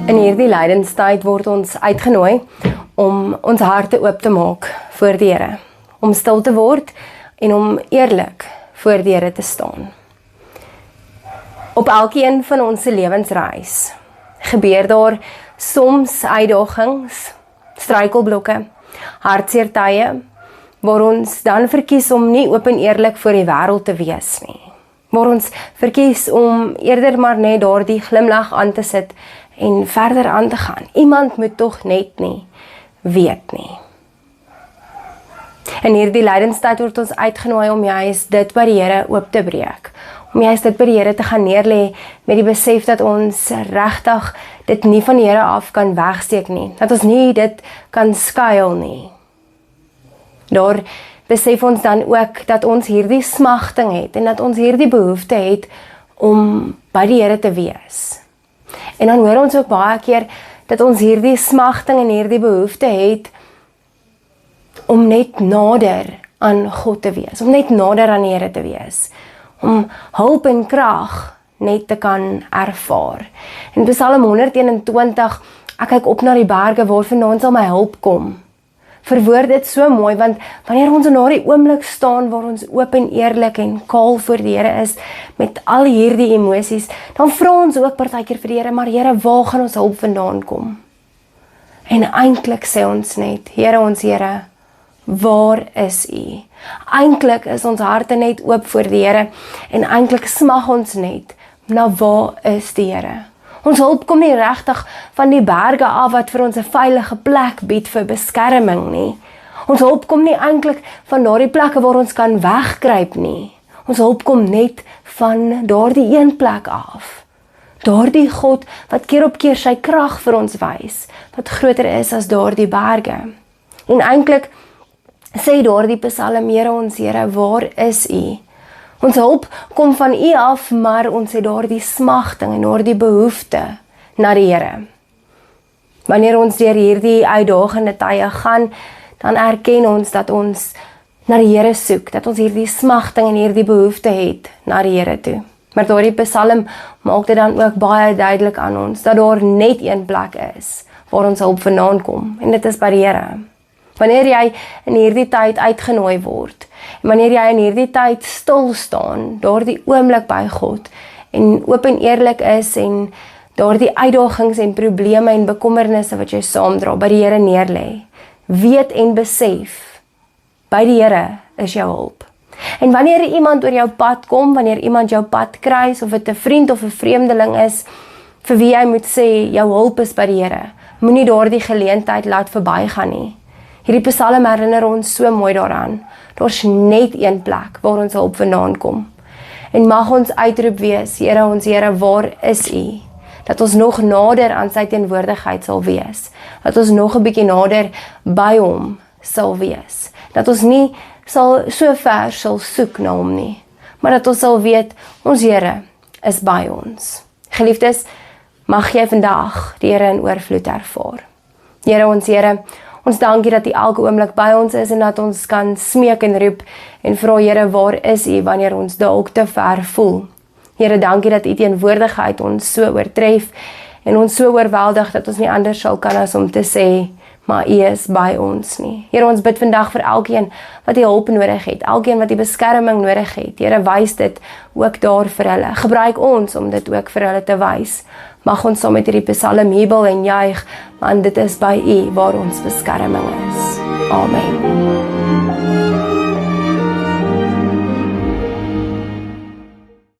In hierdie lydenstyd word ons uitgenooi om ons harte oop te maak voor die Here, om stil te word en om eerlik voor die Here te staan. Op elkeen van ons se lewensreis gebeur daar soms uitdagings, struikelblokke, hartseer tye, waar ons dan verkies om nie oop en eerlik voor die wêreld te wees nie. Waar ons verkies om eerder maar net daardie glimlag aan te sit en verder aan te gaan. Iemand moet tog net nie weet nie. In hierdie lydenstyd word ons uitgenooi om juist dit by die Here oop te breek. Om juist dit by die Here te gaan neerlê met die besef dat ons regtig dit nie van die Here af kan wegsteek nie. Dat ons nie dit kan skuil nie. Daar besef ons dan ook dat ons hierdie smagting het en dat ons hierdie behoefte het om by die Here te wees. En dan hoor ons ook baie keer dat ons hierdie smagting en hierdie behoefte het om net nader aan God te wees, om net nader aan die Here te wees, om hulp en krag net te kan ervaar. In Psalm 121, ek kyk op na die berge waarvandaan sal my hulp kom. Verwoord dit so mooi, want wanneer ons in daardie oomblik staan waar ons oop en eerlik en kaal voor die Here is, met al hierdie emosies, dan vra ons ook partykeer vir die Here, maar Here, waar gaan ons hulp vandaan kom? En eintlik sê ons net, Here, ons Here, waar is U? Eintlik is ons harte net oop voor die Here, en eintlik smag ons net, na waar is die Here? Ons hulp kom nie regtig van die berge af wat vir ons 'n veilige plek bied vir beskerming nie. Ons hulp kom nie eintlik van daardie plekke waar ons kan wegkruip nie. Ons hulp kom net van daardie een plek af. Daardie God wat keer op keer sy krag vir ons wys, wat groter is as daardie berge. En eintlik sê daardie Psalm, Here, ons Here, waar is U? Ons hulp kom van U af, maar ons het daardie smagting en daardie behoefte na die Here. Wanneer ons deur hierdie uitdagende tye gaan, dan erken ons dat ons na die Here soek, dat ons hierdie smagting en hierdie behoefte het na die Here toe. Maar daardie Psalm maak dit dan ook baie duidelik aan ons, dat daar net een plek is, waar ons hulp vandaan kom, en dit is by die Here. Wanneer jy in hierdie tyd uitgenooi word, en wanneer jy in hierdie tyd stil staan, daardie oomblik by God, en oop en eerlik is, en daardie uitdagings en probleme en bekommernisse wat jy saamdra, by die Here neerlê, weet en besef, by die Here is jou hulp. En wanneer iemand oor jou pad kom, wanneer iemand jou pad kruis, of dit 'n vriend of 'n vreemdeling is, vir wie jy moet sê, jou hulp is by die Here, moenie daardie geleentheid laat verbygaan nie. Hierdie Psalm herinner ons so mooi daaraan. Daar's net een plek waar ons hulp vandaan kom. En mag ons uitroep wees, Here, ons Here, waar is U? Dat ons nog nader aan sy teenwoordigheid sal wees. Dat ons nog 'n bietjie nader by hom sal wees. Dat ons nie so ver sal soek na hom nie, maar dat ons sal weet, ons Here is by ons. Geliefdes, mag jy vandag die Here in oorvloed ervaar. Here, ons Here, ons dankie dat U elke oomblik by ons is en dat ons kan smeek en roep en vra, Here, waar is U wanneer ons dalk te ver voel? Here, dankie dat U teenwoordigheid ons so oortref en ons so oorweldig dat ons nie anders sal kan as om te sê, maar U is by ons nie. Here, ons bid vandag vir elkeen wat die hulp nodig het, elkeen wat die beskerming nodig het. Here, wys dit ook daar vir hulle. Gebruik ons om dit ook vir hulle te wys. Mag ons saam met hierdie Psalm jubel en juig, want dit is by U waar ons beskerming is. Amen.